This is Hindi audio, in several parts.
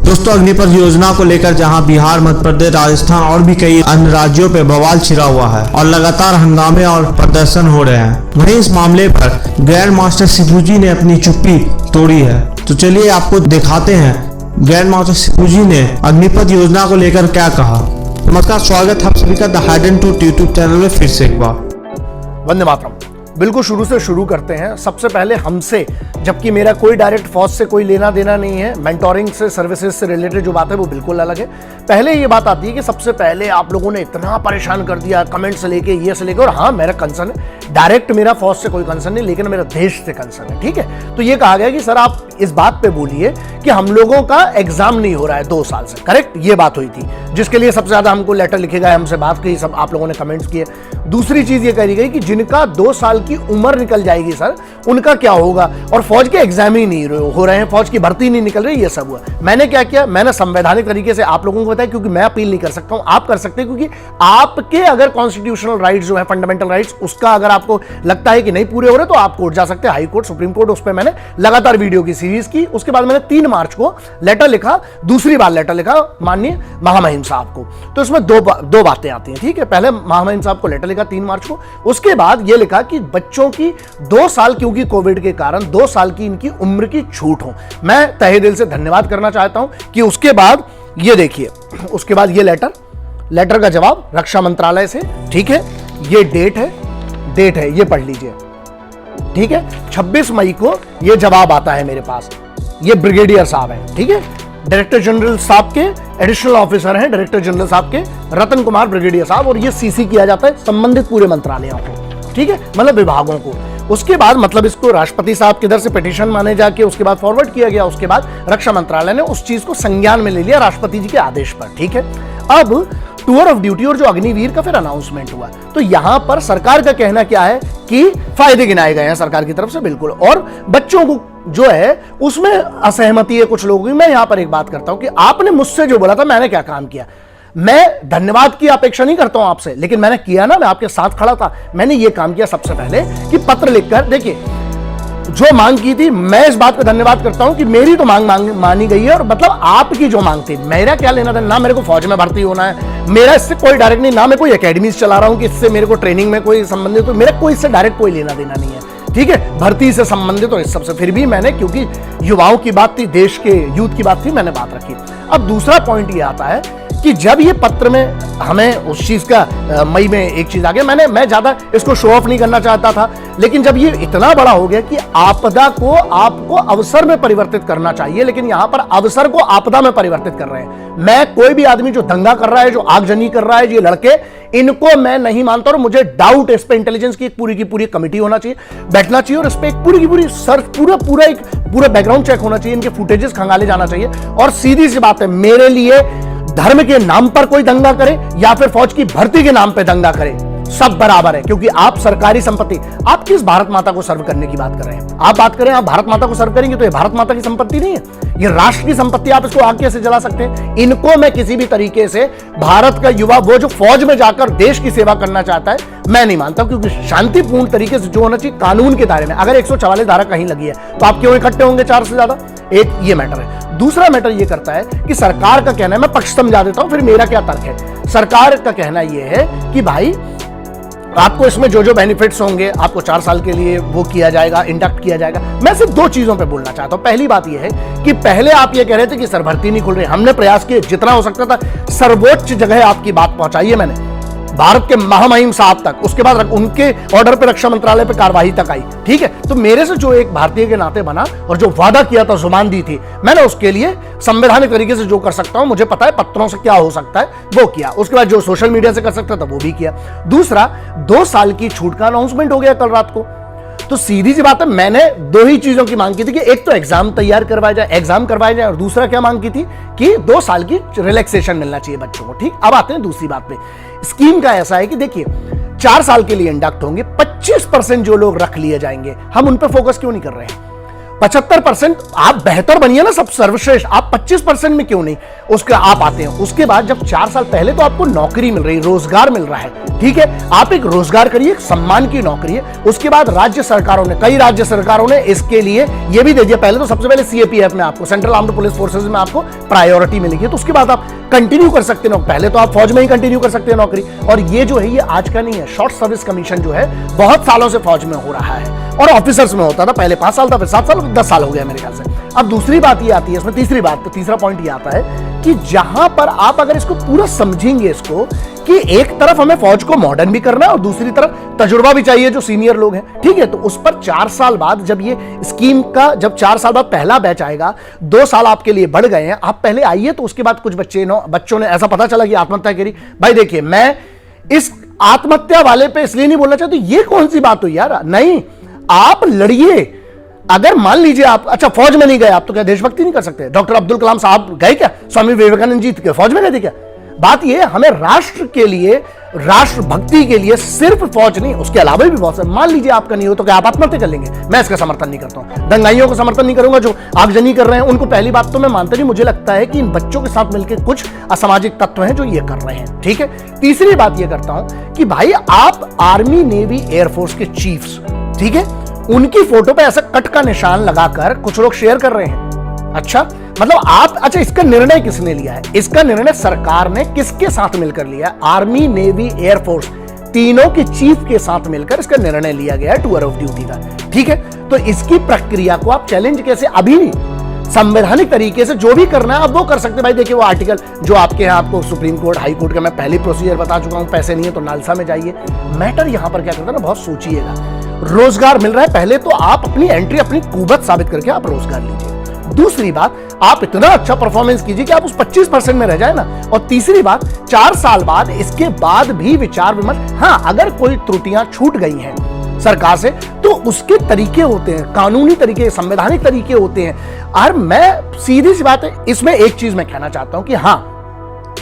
दोस्तों, अग्निपथ योजना को लेकर जहां बिहार, मध्य प्रदेश, राजस्थान और भी कई अन्य राज्यों पे बवाल छिड़ा हुआ है और लगातार हंगामे और प्रदर्शन हो रहे हैं, वहीं इस मामले पर ग्रैंड मास्टर शिबूजी ने अपनी चुप्पी तोड़ी है। तो चलिए आपको दिखाते हैं ग्रैंड मास्टर शिबूजी ने अग्निपथ योजना को लेकर क्या कहा। नमस्कार, स्वागत है आप सभी का the hide and truth YouTube channel में फिर से एक बार। वंदे मातरम। बिल्कुल शुरू से शुरू करते हैं। सबसे पहले हमसे, जबकि मेरा कोई डायरेक्ट फौज से कोई लेना देना नहीं है, मेंटोरिंग से, सर्विसेज से रिलेटेड जो बात है वो बिल्कुल अलग है। पहले ये बात आती है कि सबसे पहले आप लोगों ने इतना परेशान कर दिया कमेंट से लेके, ये से लेके, और हाँ मेरा कंसर्न है, डायरेक्ट मेरा फौज से कोई कंसर्न नहीं, लेकिन मेरा देश से कंसर्न है। ठीक है, तो ये कहा गया कि सर आप इस बात पे बोलिए कि हम लोगों का एग्जाम नहीं हो रहा है 2 साल से। करेक्ट, ये बात हुई थी, जिसके लिए सबसे ज्यादा हमको लेटर लिखे गए, हमसे बात की, सब आप लोगों ने कमेंट्स किए। दूसरी चीज ये कही गई कि जिनका 2 साल की उम्र निकल जाएगी सर, उनका क्या होगा, और फौज के एग्जाम ही नहीं हो रहे हैं, फौज की भर्ती नहीं निकल रही, ये सब हुआ। मैंने क्या किया, मैंने संवैधानिक तरीके से आप लोगों को बताया, क्योंकि मैं अपील नहीं कर सकता हूं, आप कर सकते हैं, क्योंकि आपके अगर कॉन्स्टिट्यूशनल राइट्स जो है, फंडामेंटल राइट्स, उसका अगर आपको लगता है कि नहीं पूरे हो रहे, तो आप कोर्ट जा सकते हैं, हाई कोर्ट, सुप्रीम कोर्ट। उस पर मैंने लगातार वीडियो की सीरीज की। उसके बाद मैंने 3 मार्च को लेटर लिखा, दूसरी बार लेटर लिखा माननीय महामहिम साहब को। तो इसमें दो बातें आती हैं। ठीक है, पहले महामहिम साहब को लेटर लिखा 3 मार्च को, उसके बाद यह लिखा कि बच्चों की 2 साल, क्योंकि कोविड के कारण 2 साल की इनकी उम्र की छूट हो। मैं तहे दिल से धन्यवाद करना चाहता हूं कि उसके बाद ये देखिए, उसके बाद ये लेटर का जवाब रक्षा मंत्रालय से। ठीक है, ये डेट है, ये पढ़ लीजिए। ठीक है, 26 मई को ये जवाब आता है मेरे पास। ये ब्रिगेडियर साहब हैं, ठीक है, डायरेक्टर जनरल साहब के एडिशनल ऑफिसर हैं, डायरेक्टर जनरल साहब के रतन कुमार ब्रिगेडियर साहब, और ये सीसी किया जाता है संबंधित पूरे मंत्रालयों को। ठीक है, मतलब विभागों को। उसके बाद मतलब इसको राष्ट्रपति साहब की तरफ से पिटीशन माने जाके उसके बाद फॉरवर्ड किया गया। उसके बाद रक्षा मंत्रालय ने उस चीज को संज्ञान में ले लिया राष्ट्रपति जी के आदेश पर। ठीक है, अब टूर ऑफ ड्यूटी और जो अग्निवीर का फिर अनाउंसमेंट हुआ, तो यहां पर सरकार का कहना क्या है कि फायदे गिनाए गए हैं सरकार की तरफ से, बिल्कुल, और बच्चों को जो है उसमें असहमति है कुछ लोगों की। मैं यहां पर एक बात करता हूं कि आपने मुझसे जो बोला था, मैंने क्या काम किया। मैं धन्यवाद की अपेक्षा नहीं करता हूं आपसे, लेकिन मैंने किया ना, मैं आपके साथ खड़ा था। मैंने ये काम किया सबसे पहले कि पत्र लिखकर, देखिए जो मांग की थी, मैं इस बात का धन्यवाद करता हूं कि मेरी तो मांग मानी गई है, और मतलब आपकी जो मांग थी, मेरा क्या लेना था, ना मेरे को फौज में भर्ती होना है, मेरा इससे कोई डायरेक्ट नहीं, ना मैं कोई एकेडमीज चला रहा हूं कि इससे मेरे को ट्रेनिंग में कोई संबंधित, तो मेरा कोई इससे डायरेक्ट कोई लेना देना नहीं है। ठीक है, भर्ती से संबंधित और इस सबसे, फिर भी मैंने, क्योंकि युवाओं की बात थी, देश के यूथ की बात थी, मैंने बात रखी। अब दूसरा पॉइंट ये आता है कि जब ये पत्र में हमें उस चीज का मई में एक चीज आ गया, मैं ज्यादा इसको शो ऑफ नहीं करना चाहता था, लेकिन जब ये इतना बड़ा हो गया कि आपदा को आपको अवसर में परिवर्तित करना चाहिए, लेकिन यहां पर अवसर को आपदा में परिवर्तित कर रहे हैं। मैं कोई भी आदमी जो दंगा कर रहा है, जो आगजनी कर रहा है, ये लड़के, इनको मैं नहीं मानता, और मुझे डाउट है इस पे इंटेलिजेंस की एक पूरी कमिटी होना चाहिए, बैठना चाहिए, और इस पे एक पूरी सर्च, पूरा बैकग्राउंड चेक होना चाहिए, इनके फुटेजेस खंगाले जाना चाहिए। और सीधी सी बात है, मेरे लिए धर्म के नाम पर कोई दंगा करे या फिर फौज की भर्ती के नाम पे दंगा करे, सब बराबर है, क्योंकि आप सरकारी संपत्ति, आप किस भारत माता को सर्व करने की बात कर रहे हैं। आप बात करें, आप भारत माता को सर्व करेंगे तो ये भारत माता की संपत्ति नहीं है, ये राष्ट्र की संपत्ति। आप इसको आग कैसे जला सकते हैं। इनको मैं किसी भी तरीके से, भारत का युवा, वो जो फौज में जाकर देश की सेवा करना चाहता है, मैं नहीं मानता, क्योंकि शांतिपूर्ण तरीके से जो होना चाहिए कानून के दायरे में। अगर 144 धारा कहीं लगी है तो आप क्यों इकट्ठे होंगे 4 से ज्यादा। एक ये मैटर है। दूसरा मैटर ये करता है कि सरकार का कहना है, मैं पक्ष समझा देता हूं, फिर मेरा क्या तर्क है। सरकार का कहना यह है कि भाई आपको इसमें जो बेनिफिट्स होंगे, आपको 4 साल के लिए वो किया जाएगा, इंडक्ट किया जाएगा। मैं सिर्फ 2 चीजों पे बोलना चाहता हूं। पहली बात यह है कि पहले आप ये कह रहे थे कि सर भर्ती नहीं खुल रही, हमने प्रयास किए जितना हो सकता था, सर्वोच्च जगह आपकी बात पहुंचाई है मैंने, भारत के महामहिम साहब तक, उसके बाद उनके ऑर्डर पे रक्षा मंत्रालय पे कार्रवाई तक आई। ठीक है, तो मेरे से जो एक भारतीय के नाते बना और जो वादा किया था, जुबान दी थी, मैंने उसके लिए संवैधानिक तरीके से जो कर सकता हूं, मुझे पता है पत्रों से क्या हो सकता है, वो किया। उसके बाद जो सोशल मीडिया से कर सकता था वो भी किया। दूसरा, 2 साल की छूट का अनाउंसमेंट हो गया कल रात को। तो सीधी सी बात है, मैंने 2 ही चीजों की मांग की थी कि एक तो एग्जाम करवाया जाए, और दूसरा क्या मांग की थी कि 2 साल की रिलैक्सेशन मिलना चाहिए बच्चों को। ठीक, अब आते हैं दूसरी बात पे। स्कीम का ऐसा है कि देखिए 4 साल के लिए इंडक्ट होंगे, 25% जो लोग रख लिए जाएंगे, हम उन पर फोकस क्यों नहीं कर रहे हैं। 75% आप बेहतर बनिए ना, सब सर्वश्रेष्ठ, आप 25% में क्यों नहीं उसके आप आते हैं। उसके बाद जब 4 साल पहले तो आपको नौकरी मिल रही, रोजगार मिल रहा है, ठीक है, आप एक रोजगार करिए, एक सम्मान की नौकरी है। उसके बाद राज्य सरकारों ने, कई राज्य सरकारों ने इसके लिए ये भी दे दिया, पहले तो सबसे पहले सीएपीएफ में आपको, सेंट्रल आर्म्ड पुलिस फोर्सेज में आपको प्रायोरिटी मिलेगी, तो उसके बाद आप कंटिन्यू कर सकते हैं। पहले तो आप फौज में ही कंटिन्यू कर सकते हैं नौकरी, और ये जो है ये आज का नहीं है, शॉर्ट सर्विस कमीशन जो है बहुत सालों से फौज में हो रहा है, और ऑफिसर्स में होता था, पहले 5 साल था, फिर 7 साल, 10 साल हो गया मेरे ख्याल से। अब दूसरी बात ये आती है इसमें, तीसरा पॉइंट ये आता है कि जहां पर आप अगर इसको पूरा समझेंगे इसको, कि एक तरफ हमें फौज को मॉडर्न भी करना है और दूसरी तरफ तजुर्बा भी चाहिए जो सीनियर लोग हैं, ठीक है, तो उस पर 4 साल बाद जब ये स्कीम का, जब 4 साल बाद पहला बैच आएगा, 2 साल आपके लिए बढ़ गए हैं, आप पहले आइए, तो उसके बाद कुछ बच्चों ने ऐसा पता चला कि आत्महत्या करी। भाई देखिए, मैं इस आत्महत्या वाले पे इसलिए नहीं बोलना चाहता, ये कौन सी बात हुई यार, नहीं, आप लड़िए। अगर मान लीजिए आप, अच्छा फौज में नहीं गए आप, तो क्या देशभक्ति नहीं कर सकते? डॉक्टर अब्दुल कलाम साहब गए क्या? स्वामी विवेकानंद जी फौज में गए थे क्या? बात यह है, हमें राष्ट्र के लिए, राष्ट्रभक्ति के लिए सिर्फ फौज नहीं, उसके अलावा भी बहुत सारे। मान लीजिए आपका नहीं हो, तो क्या आप आत्महत्या कर लेंगे? मैं इसका समर्थन नहीं करता हूं, दंगाइयों का समर्थन नहीं करूंगा जो आगजनी कर रहे हैं उनको। पहली बात तो मैं मानता नहीं, मुझे लगता है कि इन बच्चों के साथ मिलकर कुछ असामाजिक तत्व हैं जो ये कर रहे हैं, ठीक है। तीसरी बात ये करता हूं कि भाई आप आर्मी, नेवी, एयरफोर्स के चीफ्स, ठीक है, उनकी फोटो पे ऐसा कट का निशान लगाकर कुछ लोग शेयर कर रहे हैं। अच्छा, मतलब आप, अच्छा इसका निर्णय किसने लिया है? इसका निर्णय सरकार ने किसके साथ मिलकर लिया है? आर्मी, नेवी, एयरफोर्स, तीनों के चीफ के साथ मिलकर इसका निर्णय लिया गया है टूर ऑफ ड्यूटी का, ठीक है। तो इसकी प्रक्रिया को आप चैलेंज कैसे, अभी संवैधानिक तरीके से जो भी करना है आप वो कर सकते हैं। भाई देखिए, वो आर्टिकल जो आपके यहाँ, आपको सुप्रीम कोर्ट, हाई कोर्ट का मैं पहले प्रोसीजर बता चुका हूं, पैसे नहीं है तो नालसा में जाइए। मैटर यहां पर क्या करता है ना, बहुत सोचिएगा। रोजगार मिल रहा है, पहले तो आप अपनी एंट्री, अपनी कुवत साबित करके आप रोजगार लीजिए। दूसरी बात, आप इतना अच्छा परफॉर्मेंस कीजिए कि आप उस 25% में रह जाए ना। और तीसरी बात, 4 साल बाद, इसके बाद भी विचार विमर्श, हाँ अगर कोई त्रुटियां छूट गई हैं सरकार से, तो उसके तरीके होते हैं, कानूनी तरीके, संवैधानिक तरीके होते हैं। और मैं सीधी सी बात है, इसमें एक चीज मैं कहना चाहता हूं कि हाँ,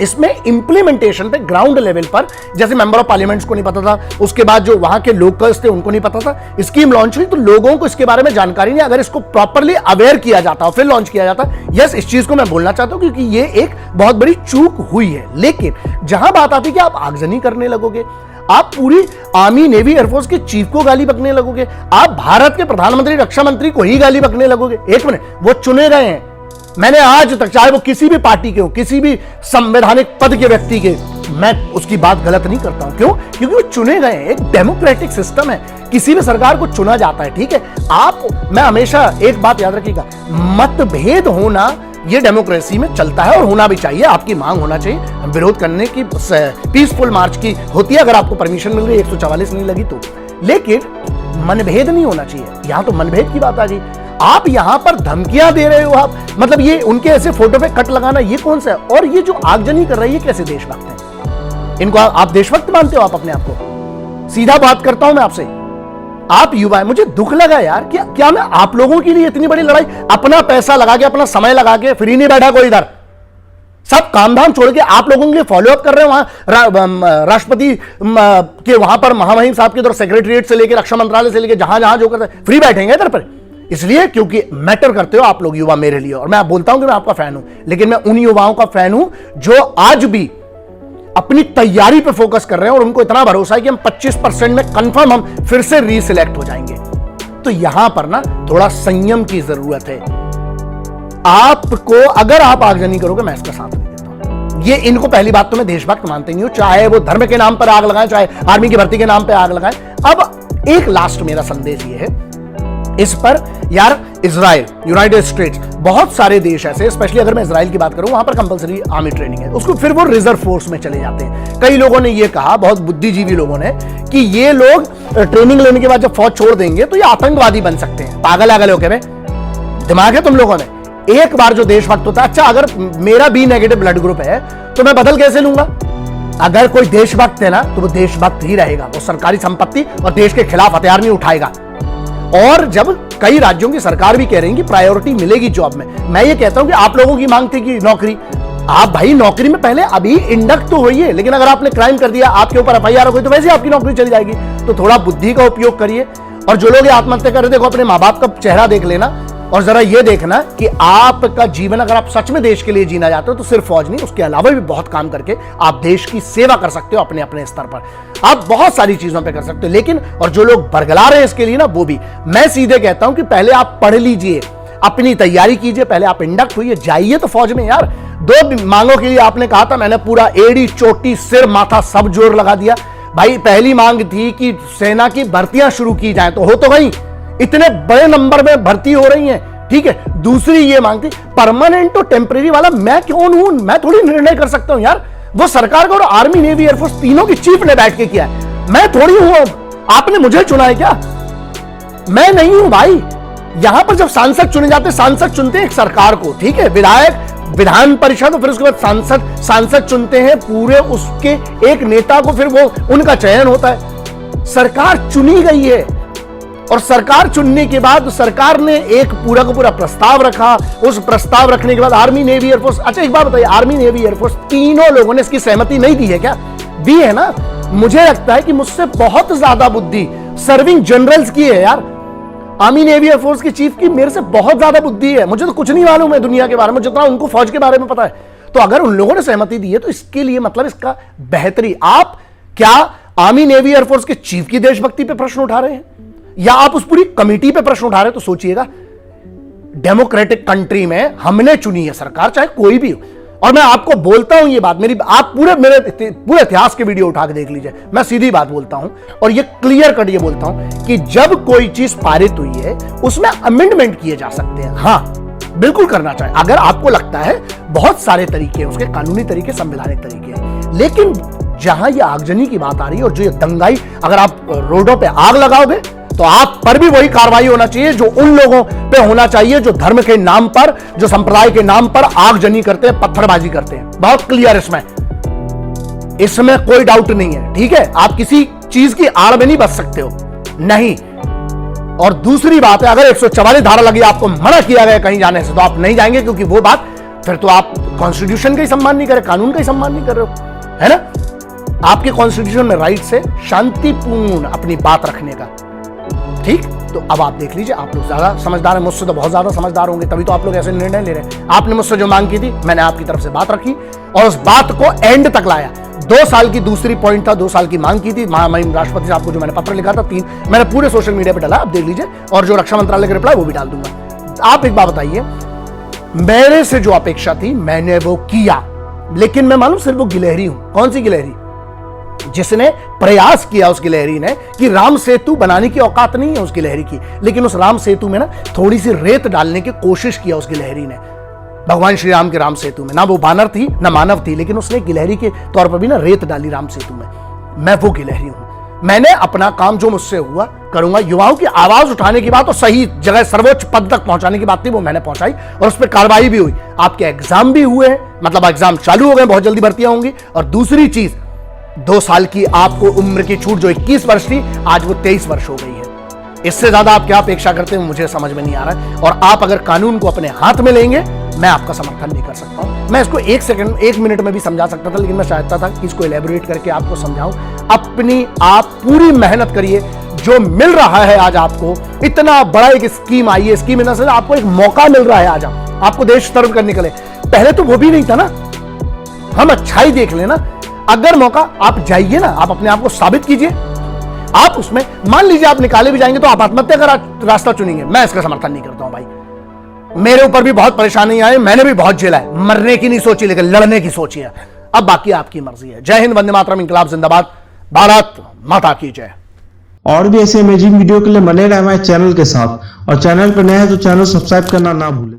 इसमें इंप्लीमेंटेशन पे ग्राउंड लेवल पर, जैसे मेंबर ऑफ पार्लियामेंट्स को नहीं पता था, उसके बाद जो वहां के लोकल्स थे उनको नहीं पता था, स्कीम लॉन्च हुई तो लोगों को इसके बारे में जानकारी नहीं। अगर इसको प्रॉपर्ली अवेयर किया जाता और फिर लॉन्च किया जाता, यस, इस चीज को मैं बोलना चाहता हूं क्योंकि ये एक बहुत बड़ी चूक हुई है। लेकिन जहां बात आती है कि आप आगजनी करने लगोगे, आप पूरी आर्मी, नेवी, एयरफोर्स के चीफ को गाली बकने लगोगे, आप भारत के प्रधानमंत्री, रक्षा मंत्री को ही गाली बकने लगोगे। एक मिनट, वो चुने गए हैं, मैंने आज तक, चाहे वो किसी भी पार्टी के हो, किसी भी संवैधानिक पद के व्यक्ति के, मैं उसकी बात गलत नहीं करता हूं। क्यों? क्योंकि वो चुने गए हैं, एक डेमोक्रेटिक सिस्टम है, किसी भी सरकार को चुना जाता है, ठीक है। आप, मैं हमेशा एक बात याद रखिएगा, मतभेद होना ये डेमोक्रेसी में चलता है और होना भी चाहिए, आपकी मांग होना चाहिए, विरोध करने की, पीसफुल मार्च की होती है अगर आपको परमिशन मिल रही है, 144 नहीं लगी तो, लेकिन मनभेद नहीं होना चाहिए। यहां तो मनभेद की बात आ गई, आप यहां पर धमकियां दे रहे हो आप, मतलब ये उनके ऐसे फोटो पे कट लगाना, ये कौन सा है? और ये जो आगजनी कर रही है, कैसे देशभक्त है? इनको आप देशभक्त मानते हो आप अपने आप को? सीधा बात करता हूं मैं आपसे, आप युवा है, मुझे दुख लगा यार, क्या मैं आप लोगों के लिए इतनी बड़ी लड़ाई, अपना पैसा लगा के, अपना समय लगा के, फ्री नहीं बैठा कोई इधर, सब काम धाम छोड़ के आप लोगों के फॉलोअप कर रहे हैं। वहां राष्ट्रपति के वहां पर महामहिम साहब के इधर सेक्रेटरीट से लेकर रक्षा मंत्रालय से लेकर जहां जहां जो करते हैं, फ्री बैठेंगे इधर पर, इसलिए क्योंकि मैटर करते हो आप लोग युवा मेरे लिए। और मैं बोलता हूं कि मैं आपका फैन हूं, लेकिन मैं उन युवाओं का फैन हूं जो आज भी अपनी तैयारी पे फोकस कर रहे हैं और उनको इतना भरोसा है कि हम 25% में कंफर्म हम फिर से रीसिलेक्ट हो जाएंगे। तो यहां पर ना थोड़ा संयम की जरूरत है आपको। अगर आप आगजनी करोगे, मैं इसका साथ नहीं देता हूं। ये इनको पहली बात तो मैं देशभक्त मानते नहीं हूं, चाहे वो धर्म के नाम पर आग लगाएं, चाहे आर्मी की भर्ती के नाम पर आग लगाएं। अब एक लास्ट मेरा संदेश ये है इस पर, यार इजराइल, यूनाइटेड स्टेट्स, बहुत सारे देश ऐसे, स्पेशली अगर मैं इजराइल की बात करूं, वहां पर कंपलसरी आर्मी ट्रेनिंग है, उसको फिर वो रिजर्व फोर्स में चले जाते हैं। कई लोगों ने ये कहा, बहुत बुद्धिजीवी लोगों ने, कि ये लोग ट्रेनिंग लेने के बाद जब फौज छोड़ देंगे तो ये आतंकवादी बन सकते हैं। पागल आगल हो गए, दिमाग है तुम लोगों में? एक बार जो देशभक्त होता है, अच्छा अगर मेरा बी नेगेटिव ब्लड ग्रुप है तो मैं बदल कैसे लूंगा? अगर कोई देशभक्त है ना तो वो देशभक्त ही रहेगा, वो सरकारी संपत्ति और देश के खिलाफ हथियार नहीं उठाएगा। और जब कई राज्यों की सरकार भी कह रही है कि प्रायोरिटी मिलेगी जॉब में, मैं ये कहता हूं कि आप लोगों की मांग थी कि नौकरी, आप भाई नौकरी में पहले अभी इंडक्ट तो होइए, लेकिन अगर आपने क्राइम कर दिया, आपके ऊपर एफआईआर हो गई, तो वैसे आपकी नौकरी चली जाएगी। तो थोड़ा बुद्धि का उपयोग करिए। और जो लोग आत्महत्या कर रहे, देखो अपने माँ बाप का चेहरा देख लेना, और जरा ये देखना कि आपका जीवन अगर आप सच में देश के लिए जीना चाहते हो तो सिर्फ फौज नहीं, उसके अलावा भी बहुत काम करके आप देश की सेवा कर सकते हो अपने अपने स्तर पर। आप बहुत सारी चीजों पे कर सकते हो। लेकिन और जो लोग बरगला रहे हैं इसके लिए ना, वो भी मैं सीधे कहता हूं कि पहले आप पढ़ लीजिए, अपनी तैयारी कीजिए, पहले आप इंडक्ट हुई, जाइए तो फौज में यार। 2 मांगों के लिए आपने कहा था, मैंने पूरा एड़ी चोटी सिर माथा सब जोर लगा दिया। भाई पहली मांग थी कि सेना की भर्तियां शुरू की जाए, तो हो तो गई, इतने बड़े नंबर में भर्ती हो रही हैं, ठीक है। दूसरी ये मांग थी परमानेंट और टेम्परेरी वाला मैं कौन हूं, मैं थोड़ी निर्णय कर सकता हूं यार। वो सरकार का और आर्मी नेवी एयरफोर्स तीनों की चीफ ने बैठ के किया है, मैं थोड़ी हूं। आपने मुझे चुना है क्या? मैं नहीं हूं भाई। यहां पर जब सांसद चुने जाते, सांसद चुनते हैं एक सरकार को, ठीक है, विधायक विधान परिषद, फिर उसके बाद सांसद चुनते हैं पूरे उसके एक नेता को, फिर वो उनका चयन होता है। सरकार चुनी गई है और सरकार चुनने के बाद सरकार ने एक पूरा का पूरा प्रस्ताव रखा। उस प्रस्ताव रखने के बाद आर्मी नेवी एयरफोर्स, अच्छा एक बात बताइए, आर्मी नेवी एयरफोर्स तीनों लोगों ने इसकी सहमति नहीं दी है क्या? दी है ना। मुझे लगता है कि मुझसे बहुत ज्यादा बुद्धि सर्विंग जनरल्स की है यार। आर्मी नेवी एयरफोर्स के चीफ की मेरे से बहुत ज्यादा बुद्धि है। मुझे तो कुछ नहीं मालूम है दुनिया के बारे में जितना उनको फौज के बारे में पता है। तो अगर उन लोगों ने सहमति दी है तो इसके लिए मतलब इसका बेहतरी, आप क्या आर्मी नेवी एयरफोर्स के चीफ की देशभक्ति पे प्रश्न उठा रहे हैं या आप उस पूरी कमेटी पे प्रश्न उठा रहे हैं? तो सोचिएगा, डेमोक्रेटिक कंट्री में हमने चुनी है सरकार, चाहे कोई भी हो। और मैं आपको बोलता हूं ये बात, आप पूरे इतिहास के वीडियो उठा के देख लीजिए, मैं सीधी बात बोलता हूं और ये क्लियर कट ये बोलता हूं कि जब कोई चीज पारित हुई है उसमें अमेंडमेंट किए जा सकते हैं। हाँ, बिल्कुल करना चाहिए अगर आपको लगता है। बहुत सारे तरीके हैं उसके, कानूनी तरीके, संवैधानिक तरीके हैं। लेकिन जहां ये आगजनी की बात आ रही है और जो ये दंगाई, अगर आप रोडों पे आग लगाओगे तो आप पर भी वही कार्रवाई होना चाहिए जो उन लोगों पे होना चाहिए जो धर्म के नाम पर, जो संप्रदाय के नाम पर आगजनी करते हैं, पत्थरबाजी करते हैं। बहुत क्लियर इसमें कोई डाउट नहीं है, ठीक है। आप किसी चीज की आड़ में नहीं बच सकते हो, नहीं। और दूसरी बात है, अगर 144 धारा लगी, आपको मना किया गया कहीं जाने से, तो आप नहीं जाएंगे, क्योंकि वो बात फिर तो आप कॉन्स्टिट्यूशन का ही सम्मान नहीं कर रहे, कानून का ही सम्मान नहीं कर रहे हो, है ना। आपके कॉन्स्टिट्यूशन में राइट है शांतिपूर्ण अपनी बात रखने का, ठीक। तो अब आप देख लीजिए, आप लोग ज्यादा समझदार हैं, मुझसे तो बहुत ज्यादा समझदार होंगे, तभी तो आप लोग ऐसे निर्णय ले रहे हैं। आपने मुझसे जो मांग की थी, मैंने आपकी तरफ से बात रखी और उस बात को एंड तक लाया। 2 साल की दूसरी पॉइंट था, 2 साल की मांग की थी राष्ट्रपति साहब को, जो मैंने पत्र लिखा था, 3 मैंने पूरे सोशल मीडिया पे डाला, आप देख लीजिए, और जो रक्षा मंत्रालय का रिप्लाई वो भी डाल दूंगा। आप एक बात बताइए, मेरे से जो अपेक्षा थी मैंने वो किया, लेकिन मैं मालूम सिर्फ वो गिलहरी हूं। कौन सी गिलहरी? जिसने प्रयास किया उस गिलहरी ने कि राम सेतु बनाने की औकात नहीं है उस गिलहरी की, लेकिन उस राम सेतु में ना थोड़ी सी रेत डालने की कोशिश किया उस गिलहरी ने, भगवान श्री राम के राम सेतु में। ना वो बानर थी ना मानव थी, लेकिन उसने गिलहरी के तौर पर भी ना रेत डाली राम सेतु में। मैं वो गिलहरी हूं। मैंने अपना काम जो मुझसे हुआ करूंगा। युवाओं की आवाज उठाने की बात और सही जगह सर्वोच्च पद तक पहुंचाने की बात थी, वो मैंने पहुंचाई और उस पर कार्रवाई भी हुई। आपके एग्जाम भी हुए, मतलब एग्जाम चालू हो गए, बहुत जल्दी भर्तियां होंगी। और दूसरी चीज, 2 साल की आपको उम्र की छूट जो 21 वर्ष थी, आज वो 23 वर्ष हो गई है। इससे ज्यादा आप क्या अपेक्षा करते हैं, मुझे समझ में नहीं आ रहा है। और आप अगर कानून को अपने हाथ में लेंगे, मैं आपका समर्थन नहीं कर सकता हूं। मैं इसको 1 मिनट में भी समझा सकता था, लेकिन मैं चाहता था कि इसको एलैबोरेट करके आपको समझाऊं। अपनी आप पूरी मेहनत करिए, जो मिल रहा है आज आपको, इतना बड़ा एक स्कीम आई है, स्कीम इन से आपको एक मौका मिल रहा है आज आपको देश सर्व करने के लिए। पहले तो वो भी नहीं था ना। हम अच्छाई देख लेना, अगर मौका, आप जाइए ना, आप अपने आप को साबित कीजिए। आप उसमें मान लीजिए आप निकाले भी जाएंगे तो आप आत्महत्या का रास्ता चुनेंगे, मैं इसका समर्थन नहीं करता हूं भाई। मेरे ऊपर भी बहुत परेशानी आई, मैंने भी बहुत झेला है। मरने की नहीं सोची, लेकिन लड़ने की सोची है। अब बाकी आपकी मर्जी है। जय हिंद, वंदे मातरम, इंकलाब जिंदाबाद, भारत माता की जय। और भी ऐसे अमेजिंग वीडियो के लिए बने रहे हमारे चैनल के साथ, और चैनल पर नए हैं तो चैनल सब्सक्राइब करना ना भूलें।